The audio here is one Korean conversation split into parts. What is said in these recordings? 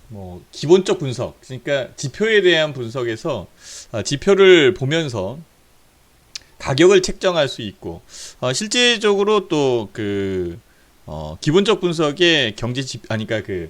뭐 기본적 분석, 그러니까 지표에 대한 분석에서 지표를 보면서 가격을 책정할 수 있고, 실질적으로 또 그 기본적 분석의 경제 아니 그러니까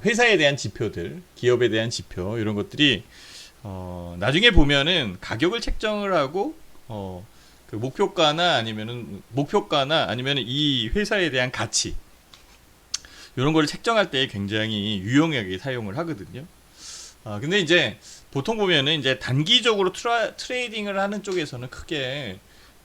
회사에 대한 지표들, 기업에 대한 지표 이런 것들이 나중에 보면은 가격을 책정을 하고 그 목표가나 아니면은 이 회사에 대한 가치 이런 걸 책정할 때 굉장히 유용하게 사용을 하거든요. 근데 이제 보통 보면은 이제 단기적으로 트레이딩을 하는 쪽에서는 크게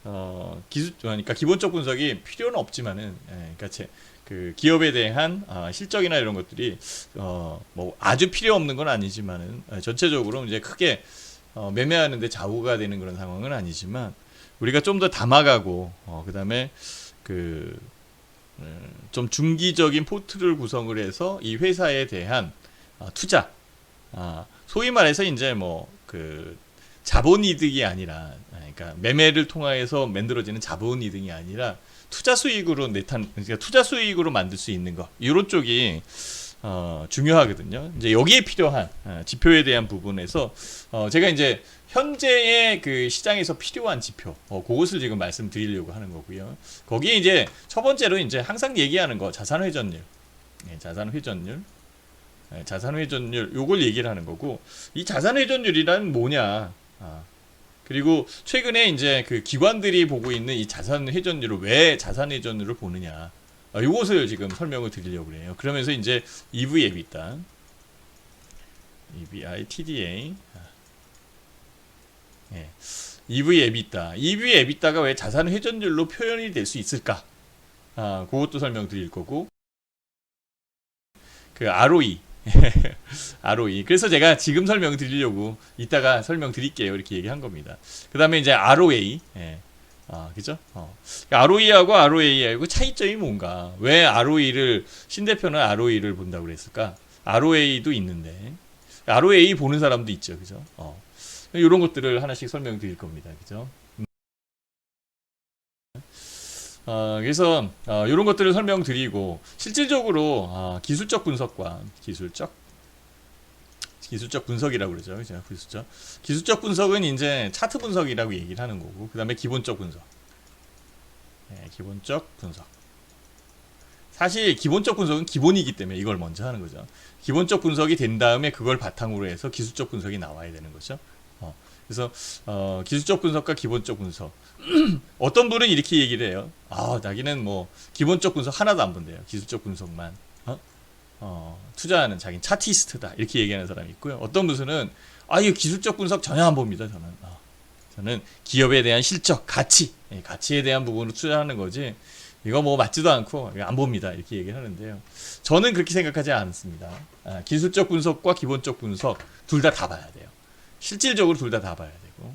그러니까 기본적 분석이 필요는 없지만은, 그러니까 그 기업에 대한 실적이나 이런 것들이 뭐 아주 필요 없는 건 아니지만은, 전체적으로 이제 크게 매매하는데 좌우가 되는 그런 상황은 아니지만, 우리가 좀 더 담아가고 그다음에 그 좀 중기적인 포트를 구성을 해서 이 회사에 대한 투자, 소위 말해서 이제 뭐 그 자본 이득이 아니라, 그러니까 매매를 통해서 만들어지는 자본 이득이 아니라 투자 수익으로 그러니까 투자 수익으로 만들 수 있는 거, 이런 쪽이 중요하거든요. 이제 여기에 필요한 지표에 대한 부분에서 제가 이제 현재의 그 시장에서 필요한 지표, 그것을 지금 말씀드리려고 하는 거고요. 거기에 이제 첫 번째로 이제 항상 얘기하는 거 자산 회전율, 자산 회전율 요걸 얘기를 하는 거고, 이 자산 회전율이란 뭐냐? 그리고 최근에 이제 그 기관들이 보고 있는 이 자산 회전율을 왜 자산 회전율을 보느냐? 요것을 지금 설명을 드리려고 해요. 그러면서 이제 EV EBITDA, EBITDA, 예. EV EBITDA가 왜 자산 회전율로 표현이 될 수 있을까? 그것도 설명드릴 거고, 그 ROE, ROE. 그래서 제가 지금 설명드리려고 이따가 설명드릴게요. 이렇게 얘기한 겁니다. 그 다음에 이제 ROA. 예. 그죠? ROE하고 ROA하고 차이점이 뭔가? 왜 신 대표는 ROE를 본다고 그랬을까? ROA도 있는데, ROA 보는 사람도 있죠. 그죠? 이런 것들을 하나씩 설명드릴 겁니다. 그죠? 그래서 이런 것들을 설명드리고, 실질적으로 기술적 분석과 기술적 분석이라고 그러죠. 그죠? 기술적 분석은 이제 차트 분석이라고 얘기를 하는 거고, 그 다음에 기본적 분석. 기본적 분석. 사실 기본적 분석은 기본이기 때문에 이걸 먼저 하는 거죠. 기본적 분석이 된 다음에 그걸 바탕으로 해서 기술적 분석이 나와야 되는 거죠. 그래서 기술적 분석과 기본적 분석. 어떤 분은 이렇게 얘기를 해요. 자기는 뭐 기본적 분석 하나도 안 본대요. 기술적 분석만. 투자하는 자기는 차티스트다, 이렇게 얘기하는 사람이 있고요. 어떤 분은 이거 기술적 분석 전혀 안 봅니다. 저는 기업에 대한 실적, 가치에 대한 부분을 투자하는 거지, 이거 뭐 맞지도 않고 안 봅니다, 이렇게 얘기하는데요. 저는 그렇게 생각하지 않습니다. 기술적 분석과 기본적 분석 둘 다 봐야 돼요. 실질적으로 둘 다 봐야 되고,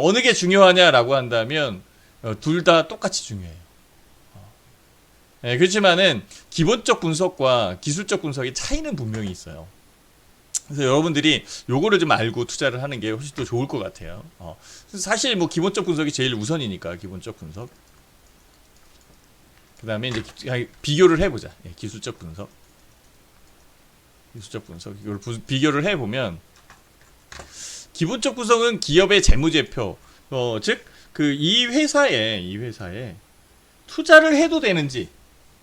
어느 게 중요하냐라고 한다면 둘 다 똑같이 중요해요. 그렇지만은 기본적 분석과 기술적 분석의 차이는 분명히 있어요. 그래서 여러분들이 요거를 좀 알고 투자를 하는 게 훨씬 더 좋을 것 같아요. 사실 뭐 기본적 분석이 제일 우선이니까, 기본적 분석. 그 다음에 이제 비교를 해보자. 기술적 분석. 이걸 비교를 해보면, 기본적 분석은 기업의 재무제표, 즉 이 회사에 투자를 해도 되는지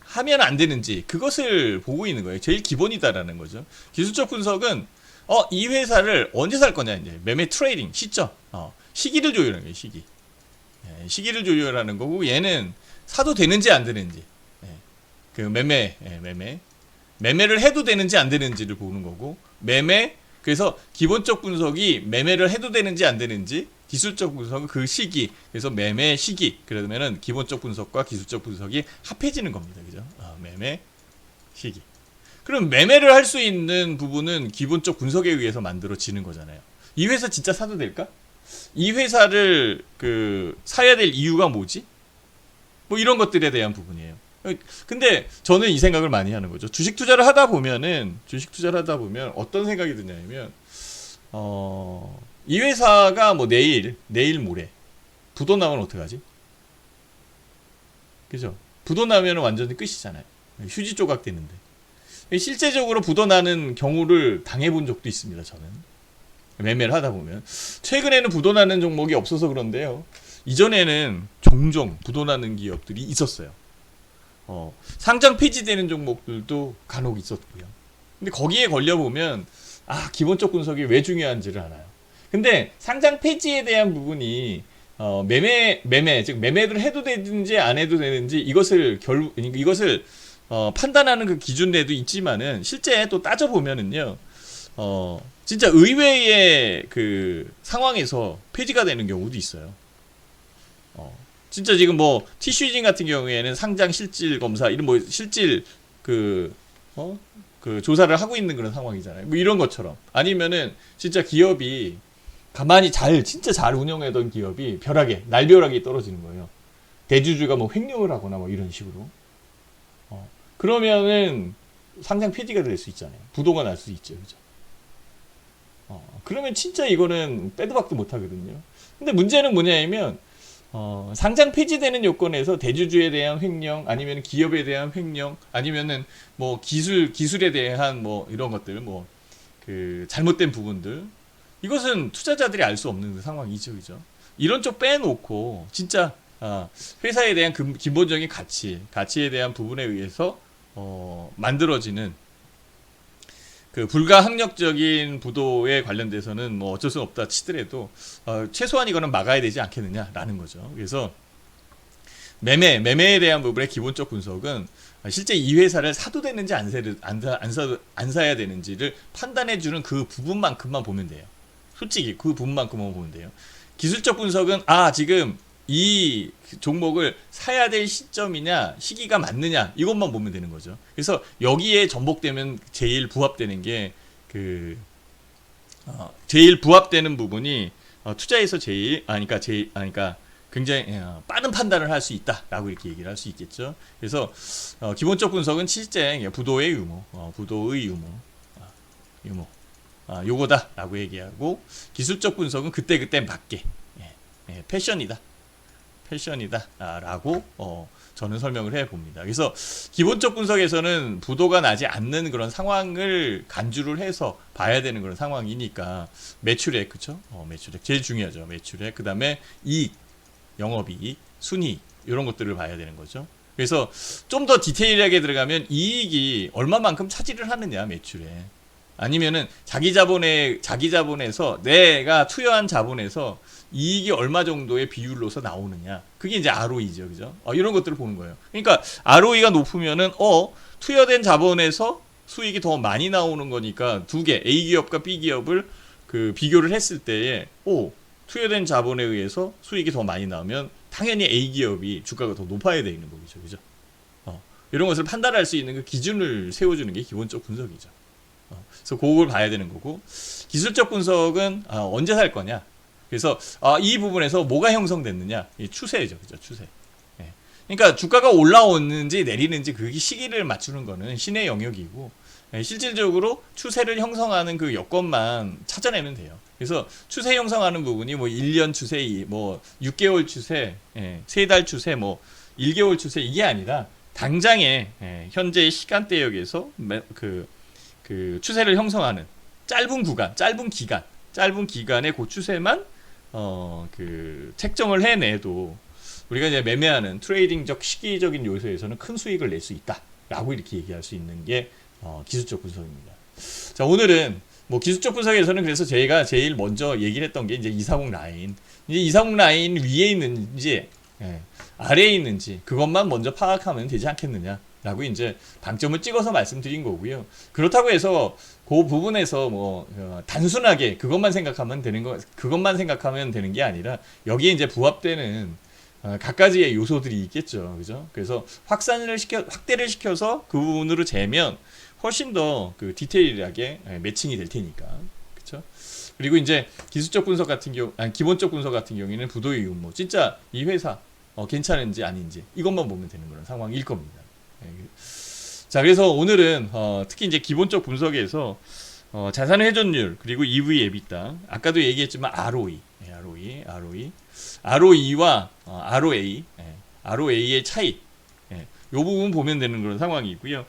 하면 안 되는지, 그것을 보고 있는 거예요. 제일 기본이다라는 거죠. 기술적 분석은 이 회사를 언제 살 거냐, 이제 매매 트레이딩 시점, 시기를 조율하는 거예요. 시기를 조율하는 거고, 얘는 사도 되는지 안 되는지, 그 매매를 해도 되는지 안 되는지를 보는 거고, 그래서 기본적 분석이 매매를 해도 되는지 안 되는지, 기술적 분석은 그 시기, 그래서 매매 시기, 그러면은 기본적 분석과 기술적 분석이 합해지는 겁니다. 그죠? 매매 시기. 그럼 매매를 할 수 있는 부분은 기본적 분석에 의해서 만들어지는 거잖아요. 이 회사 진짜 사도 될까? 이 회사를 사야 될 이유가 뭐지? 뭐 이런 것들에 대한 부분이에요. 근데 저는 이 생각을 많이 하는 거죠. 주식 투자를 하다 보면 어떤 생각이 드냐면, 이 회사가 뭐 내일 모레 부도 나면 어떡하지? 그죠? 부도 나면 완전히 끝이잖아요. 휴지 조각 되는데. 실제적으로 부도나는 경우를 당해본 적도 있습니다. 저는 매매를 하다 보면 최근에는 부도나는 종목이 없어서 그런데요. 이전에는 종종 부도나는 기업들이 있었어요. 상장 폐지되는 종목들도 간혹 있었고요. 근데 거기에 걸려보면 기본적 분석이 왜 중요한지를 알아요. 근데 상장 폐지에 대한 부분이 매매 즉 매매를 해도 되는지 안 해도 되는지 이것을 판단하는 그 기준에도 있지만은 실제 또 따져보면은요. 진짜 의외의 그 상황에서 폐지가 되는 경우도 있어요. 진짜 지금 뭐 티슈진 같은 경우에는 상장 실질 검사 이런 뭐 실질 그 조사를 하고 있는 그런 상황이잖아요. 뭐 이런 것처럼 아니면은 진짜 기업이 가만히 진짜 잘 운영하던 기업이 날벼락이 떨어지는 거예요. 대주주가 뭐 횡령을 하거나 뭐 이런 식으로. 그러면은 상장 폐지가 될 수 있잖아요. 부도가 날 수 있죠, 그죠? 그러면 진짜 이거는 빼도 박도 못 하거든요. 근데 문제는 뭐냐면 상장 폐지되는 요건에서 대주주에 대한 횡령 아니면 기업에 대한 횡령 아니면은 뭐 기술에 대한 뭐 이런 것들 뭐 그 잘못된 부분들 이것은 투자자들이 알 수 없는 상황이죠, 그죠? 이런 쪽 빼놓고 진짜 회사에 대한 기본적인 가치에 대한 부분에 의해서 만들어지는 그 불가항력적인 부도에 관련돼서는 뭐 어쩔 수 없다 치더라도 최소한 이거는 막아야 되지 않겠느냐라는 거죠. 그래서 매매에 대한 부분의 기본적 분석은 실제 이 회사를 사도 되는지 안 사야 되는지를 판단해주는 그 부분만큼만 보면 돼요. 솔직히 그 부분만큼만 보면 돼요. 기술적 분석은 지금 이 종목을 사야 될 시기가 맞느냐 이것만 보면 되는 거죠. 그래서 여기에 전복되면 제일 부합되는 게 제일 부합되는 부분이 투자에서 그러니까 굉장히 빠른 판단을 할 수 있다라고 이렇게 얘기를 할 수 있겠죠. 그래서 기본적 분석은 실제 부도의 유무 요거다라고 얘기하고 기술적 분석은 그때 맞게 패션이다라고 저는 설명을 해봅니다. 그래서 기본적 분석에서는 부도가 나지 않는 그런 상황을 간주를 해서 봐야 되는 그런 상황이니까 매출액 그쵸? 매출액 제일 중요하죠. 매출액 그 다음에 이익, 영업이익, 순이익 이런 것들을 봐야 되는 거죠. 그래서 좀 더 디테일하게 들어가면 이익이 얼마만큼 차지를 하느냐 매출에 아니면은 자기 자본에서 내가 투여한 자본에서 이익이 얼마 정도의 비율로서 나오느냐 그게 이제 ROE죠, 그죠? 이런 것들을 보는 거예요. 그러니까 ROE가 높으면은 투여된 자본에서 수익이 더 많이 나오는 거니까 두 개 A 기업과 B 기업을 그 비교를 했을 때에 투여된 자본에 의해서 수익이 더 많이 나오면 당연히 A 기업이 주가가 더 높아야 되는 거죠, 그죠? 이런 것을 판단할 수 있는 그 기준을 세워주는 게 기본적 분석이죠. 그래서 그걸 봐야 되는 거고 기술적 분석은 언제 살 거냐. 그래서 이 부분에서 뭐가 형성됐느냐, 이 추세죠, 그죠? 추세. 그러니까 주가가 올라오는지 내리는지 그 시기를 맞추는 거는 신의 영역이고 실질적으로 추세를 형성하는 그 여건만 찾아내면 돼요. 그래서 추세 형성하는 부분이 뭐 1년 추세, 뭐 6개월 추세, 3달 추세, 뭐 1개월 추세 이게 아니라 당장의 현재의 시간대역에서 그 추세를 형성하는 짧은 기간의 그 추세만 책정을 해내도 우리가 이제 매매하는 트레이딩적 시기적인 요소에서는 큰 수익을 낼 수 있다라고 이렇게 얘기할 수 있는 게 기술적 분석입니다. 자, 오늘은 뭐 기술적 분석에서는 그래서 저희가 제일 먼저 얘기를 했던 게 이제 240 라인. 이제 240 라인 위에 있는지 아래에 있는지 그것만 먼저 파악하면 되지 않겠느냐라고 이제 방점을 찍어서 말씀드린 거고요. 그렇다고 해서 그 부분에서 뭐 단순하게 그것만 생각하면 되는 게 아니라 여기에 이제 부합되는 각가지의 요소들이 있겠죠, 그죠? 그래서 확대를 시켜서 그 부분으로 재면 훨씬 더 그 디테일하게 매칭이 될 테니까, 그렇죠? 그리고 이제 기술적 분석 같은 기본적 분석 같은 경우에는 부도의 유무, 진짜 이 회사 괜찮은지 아닌지 이것만 보면 되는 그런 상황일 겁니다. 자, 그래서 오늘은 특히 이제 기본적 분석에서 자산 회전율 그리고 EV EBITDA 아까도 얘기했지만 ROE와 ROA의 차이 요 부분 보면 되는 그런 상황이고요.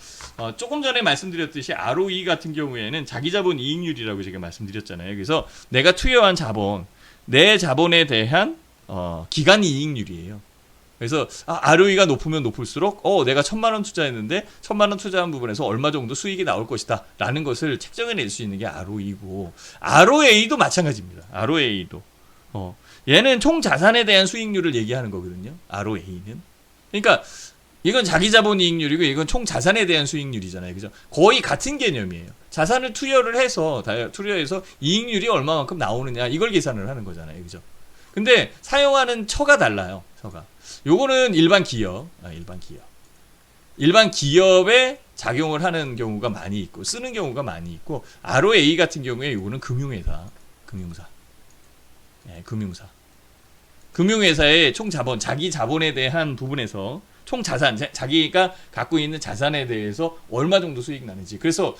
조금 전에 말씀드렸듯이 ROE 같은 경우에는 자기 자본 이익률이라고 제가 말씀드렸잖아요. 그래서 내가 투여한 자본, 내 자본에 대한 기간 이익률이에요. 그래서 ROE가 높으면 높을수록 내가 1,000만 원 투자했는데 1,000만 원 투자한 부분에서 얼마 정도 수익이 나올 것이다 라는 것을 책정해낼 수 있는 게 ROE고, ROA도 마찬가지입니다. ROA도 얘는 총 자산에 대한 수익률을 얘기하는 거거든요. ROA는. 그러니까 이건 자기 자본 이익률이고 이건 총 자산에 대한 수익률이잖아요. 그죠? 거의 같은 개념이에요. 자산을 투여해서 이익률이 얼마만큼 나오느냐 이걸 계산을 하는 거잖아요. 그죠? 근데 사용하는 처가 달라요. 처가. 요거는 일반 기업에 작용을 하는 경우가 많이 있고 쓰는 경우가 많이 있고, ROA 같은 경우에 요거는 금융회사의 총 자본, 자기 자본에 대한 부분에서 총 자산, 자기가 갖고 있는 자산에 대해서 얼마 정도 수익 나는지. 그래서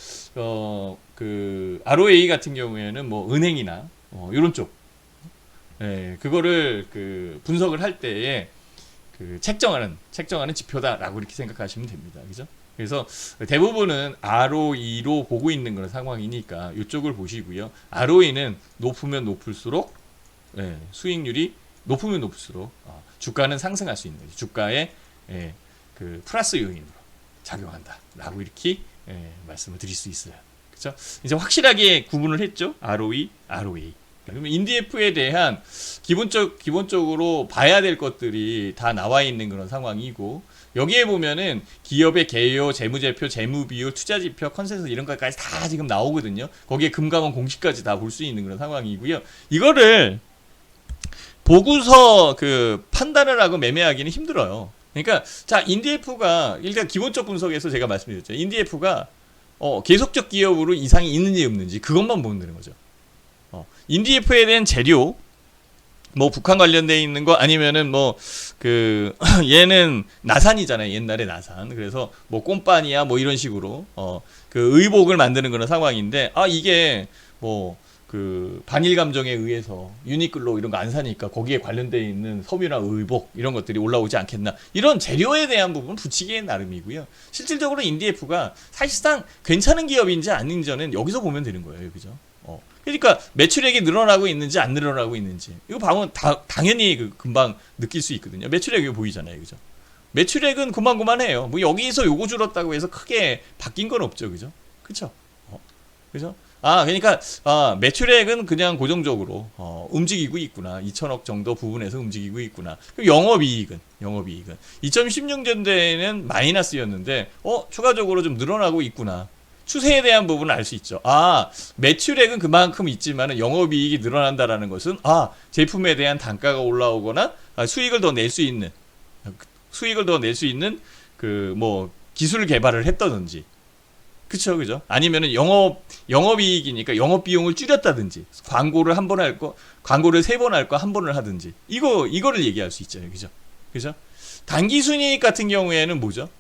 그 ROA 같은 경우에는 뭐 은행이나 이런 쪽, 그거를 그 분석을 할 때에 그 책정하는 지표다라고 이렇게 생각하시면 됩니다. 그죠? 그래서 대부분은 ROE로 보고 있는 그런 상황이니까 이쪽을 보시고요. ROE는 높으면 높을수록 수익률이 높으면 높을수록 주가는 상승할 수 있는 거죠. 주가의 그 플러스 요인으로 작용한다라고 이렇게 말씀을 드릴 수 있어요. 그렇죠? 이제 확실하게 구분을 했죠. ROE, ROA. 그러면 인디F에 대한 기본적으로 봐야 될 것들이 다 나와 있는 그런 상황이고, 여기에 보면은 기업의 개요, 재무제표, 재무비율, 투자지표, 컨센서스 이런 것까지 다 지금 나오거든요. 거기에 금감원 공식까지 다 볼 수 있는 그런 상황이고요. 이거를 보고서 그 판단을 하고 매매하기는 힘들어요. 그러니까 자, 인디F가 일단 기본적 분석에서 제가 말씀드렸죠. 인디F가 계속적 기업으로 이상이 있는지 없는지 그것만 보면 되는 거죠. 인디F에 대한 재료, 뭐 북한 관련돼 있는 거 아니면은 뭐 그 얘는 나산이잖아요. 옛날에 나산. 그래서 뭐 꼼빠니야 뭐 이런 식으로 그 의복을 만드는 그런 상황인데, 이게 뭐 그 반일 감정에 의해서 유니클로 이런 거 안 사니까 거기에 관련돼 있는 섬유나 의복 이런 것들이 올라오지 않겠나, 이런 재료에 대한 부분 붙이기에 나름이고요. 실질적으로 인디F가 사실상 괜찮은 기업인지 아닌지는 여기서 보면 되는 거예요. 그죠? 그러니까 매출액이 늘어나고 있는지 안 늘어나고 있는지 이거 보면 당연히 금방 느낄 수 있거든요. 매출액이 보이잖아요. 그죠? 매출액은 그만해요. 뭐 여기서 요거 줄었다고 해서 크게 바뀐 건 없죠. 그죠? 그쵸? 그죠? 그러니까 매출액은 그냥 고정적으로 움직이고 있구나. 2천억 정도 부분에서 움직이고 있구나. 영업이익은 2016년대에는 마이너스였는데 추가적으로 좀 늘어나고 있구나. 추세에 대한 부분을 알 수 있죠. 매출액은 그만큼 있지만 영업이익이 늘어난다라는 것은 제품에 대한 단가가 올라오거나 수익을 더 낼 수 있는 그 뭐 기술 개발을 했다든지, 그죠? 아니면은 영업이익이니까 영업 비용을 줄였다든지, 광고를 한 번 할 거, 광고를 3번 할 거 한 번을 하든지, 이거를 얘기할 수 있잖아요. 그죠? 단기 순이익 같은 경우에는 뭐죠?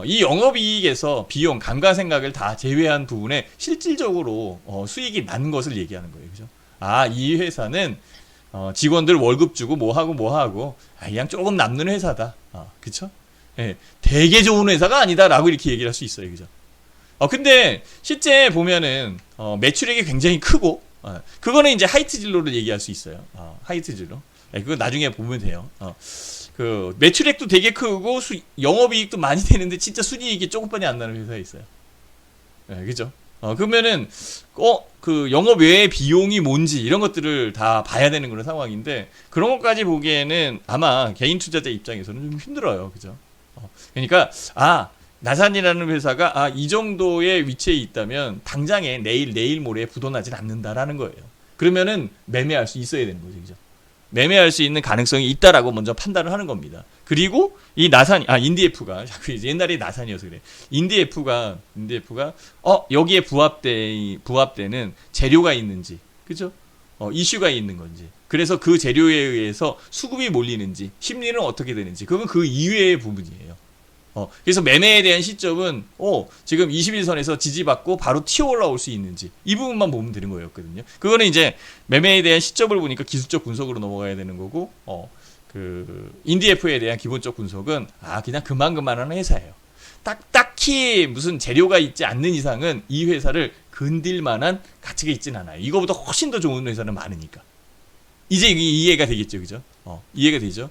이 영업이익에서 비용, 감가생각을 다 제외한 부분에 실질적으로 수익이 난 것을 얘기하는 거예요. 그죠? 이 회사는 직원들 월급 주고 뭐하고 그냥 조금 남는 회사다. 그쵸? 되게 좋은 회사가 아니다라고 이렇게 얘기를 할 수 있어요. 그죠? 근데 실제 보면은 매출액이 굉장히 크고, 그거는 이제 하이트 진로를 얘기할 수 있어요. 하이트 진로. 그거 나중에 보면 돼요. 그 매출액도 되게 크고 영업이익도 많이 되는데 진짜 순이익이 조금뿐이 안 나는 회사에 있어요. 그죠? 그러면은 그 영업 외의 비용이 뭔지 이런 것들을 다 봐야 되는 그런 상황인데, 그런 것까지 보기에는 아마 개인 투자자 입장에서는 좀 힘들어요. 그죠? 그러니까 나산이라는 회사가 이 정도의 위치에 있다면 당장에 내일 모레 부도나진 않는다라는 거예요. 그러면은 매매할 수 있어야 되는 거죠. 그죠? 매매할 수 있는 가능성이 있다라고 먼저 판단을 하는 겁니다. 그리고 이 인디F가 옛날에 나산이어서 그래. 인디F가 여기에 부합되는 재료가 있는지, 그죠? 이슈가 있는 건지, 그래서 그 재료에 의해서 수급이 몰리는지, 심리는 어떻게 되는지, 그건 그 이외의 부분이에요. 그래서 매매에 대한 시점은 지금 21선에서 지지받고 바로 튀어 올라올 수 있는지, 이 부분만 보면 되는 거였거든요. 그거는 이제 매매에 대한 시점을 보니까 기술적 분석으로 넘어가야 되는 거고, 인디F에 대한 기본적 분석은 그냥 그만하는 회사예요. 딱히 무슨 재료가 있지 않는 이상은 이 회사를 건들 만한 가치가 있진 않아요. 이거보다 훨씬 더 좋은 회사는 많으니까. 이제 이해가 되겠죠, 그죠? 이해가 되죠?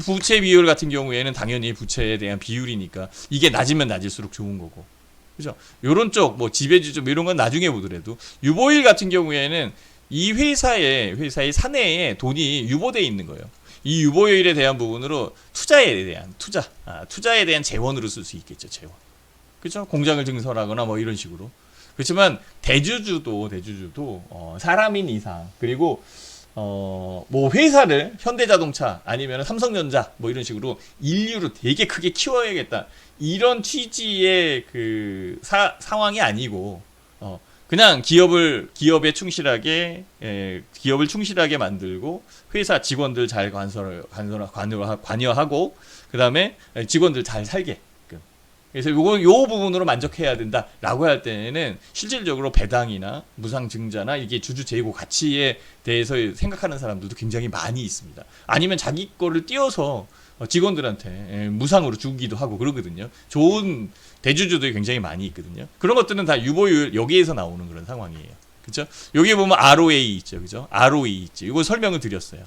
부채 비율 같은 경우에는 당연히 부채에 대한 비율이니까 이게 낮으면 낮을수록 좋은 거고, 그죠? 요런 쪽, 뭐 지배주주 이런 건 나중에 보더라도 유보율 같은 경우에는 이 회사의 사내에 돈이 유보되어 있는 거예요. 이 유보율에 대한 부분으로 투자에 대한 재원으로 쓸 수 있겠죠, 재원. 그죠? 공장을 증설하거나 뭐 이런 식으로. 그렇지만 대주주도 사람인 이상, 그리고 뭐 회사를 현대자동차 아니면 삼성전자 뭐 이런 식으로 인류로 되게 크게 키워야겠다, 이런 취지의 상황이 아니고 그냥 기업을 충실하게 만들고 회사 직원들 잘 관여하고 그다음에 직원들 잘 살게. 그래서 요 부분으로 만족해야 된다라고 할 때는 실질적으로 배당이나 무상증자나 이게 주주 재고 가치에 대해서 생각하는 사람들도 굉장히 많이 있습니다. 아니면 자기 거를 띄워서 직원들한테 무상으로 주기도 하고 그러거든요. 좋은 대주주들이 굉장히 많이 있거든요. 그런 것들은 다 유보율 여기에서 나오는 그런 상황이에요. 그렇죠? 여기 보면 ROA 있죠, 그죠? ROE 있죠. 이거 설명을 드렸어요.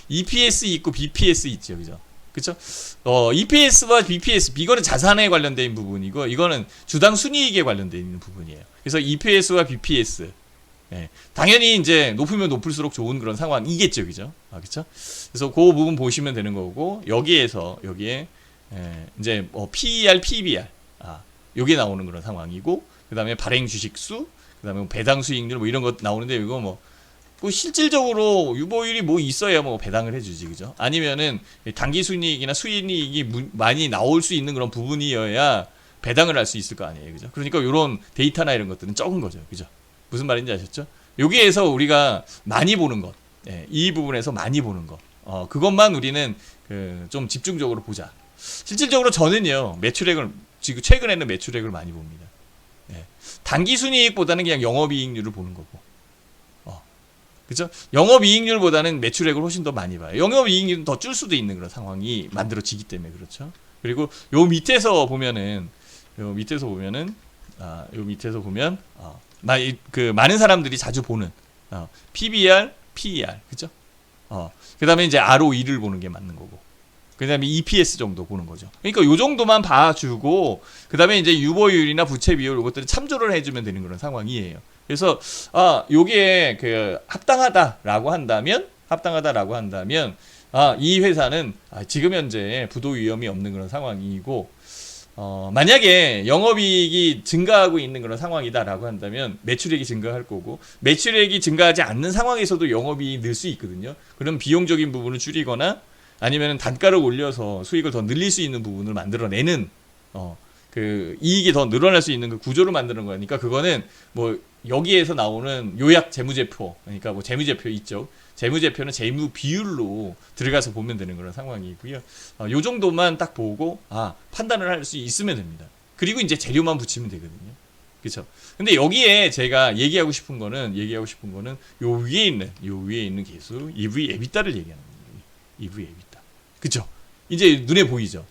EPS 있고 BPS 있죠, 그죠? 그렇죠? EPS와 BPS, 이거는 자산에 관련된 부분이고 이거는 주당 순이익에 관련된 있는 부분이에요. 그래서 EPS와 BPS, 당연히 이제 높으면 높을수록 좋은 그런 상황이겠죠, 그죠? 그렇죠? 그래서 그 부분 보시면 되는 거고, 여기에 이제 PER, PBR, 여기 나오는 그런 상황이고, 그 다음에 발행 주식수, 그 다음에 배당 수익률 뭐 이런 것 나오는데, 이거 뭐 실질적으로 유보율이 뭐 있어야 뭐 배당을 해주지, 그죠? 아니면은 단기 순이익이나 수익이익이 많이 나올 수 있는 그런 부분이어야 배당을 할 수 있을 거 아니에요, 그죠? 그러니까 이런 데이터나 이런 것들은 적은 거죠, 그죠? 무슨 말인지 아셨죠? 여기에서 우리가 많이 보는 것, 이 부분에서 많이 보는 것, 그것만 우리는 좀 집중적으로 보자. 실질적으로 저는요, 지금 최근에는 매출액을 많이 봅니다. 단기 순이익보다는 그냥 영업이익률을 보는 거고. 그죠? 영업이익률보다는 매출액을 훨씬 더 많이 봐요. 영업이익률은 더 줄 수도 있는 그런 상황이 만들어지기 때문에 그렇죠. 그리고 요 밑에서 보면 많은 사람들이 자주 보는 PBR, PER, 그죠? 그 다음에 이제 ROE를 보는 게 맞는 거고, 그 다음에 EPS 정도 보는 거죠. 그러니까 요 정도만 봐주고, 그 다음에 이제 유보율이나 부채 비율 이것들을 참조를 해주면 되는 그런 상황이에요. 그래서 요게 합당하다라고 한다면 이 회사는 지금 현재 부도 위험이 없는 그런 상황이고, 만약에 영업이익이 증가하고 있는 그런 상황이다라고 한다면 매출액이 증가할 거고, 매출액이 증가하지 않는 상황에서도 영업이익이 늘 수 있거든요. 그럼 비용적인 부분을 줄이거나 아니면 단가를 올려서 수익을 더 늘릴 수 있는 부분을 만들어내는 이익이 더 늘어날 수 있는 그 구조를 만드는 거니까, 그거는 뭐 여기에서 나오는 요약 재무제표, 그러니까 뭐 재무제표 있죠. 재무제표는 재무 비율로 들어가서 보면 되는 그런 상황이고요. 요 정도만 딱 보고 판단을 할 수 있으면 됩니다. 그리고 이제 재료만 붙이면 되거든요. 그렇죠? 근데 여기에 제가 얘기하고 싶은 거는 요 위에 있는 개수 EV, EBITDA를 얘기하는 거예요. EV, EBITDA. 그렇죠? 이제 눈에 보이죠?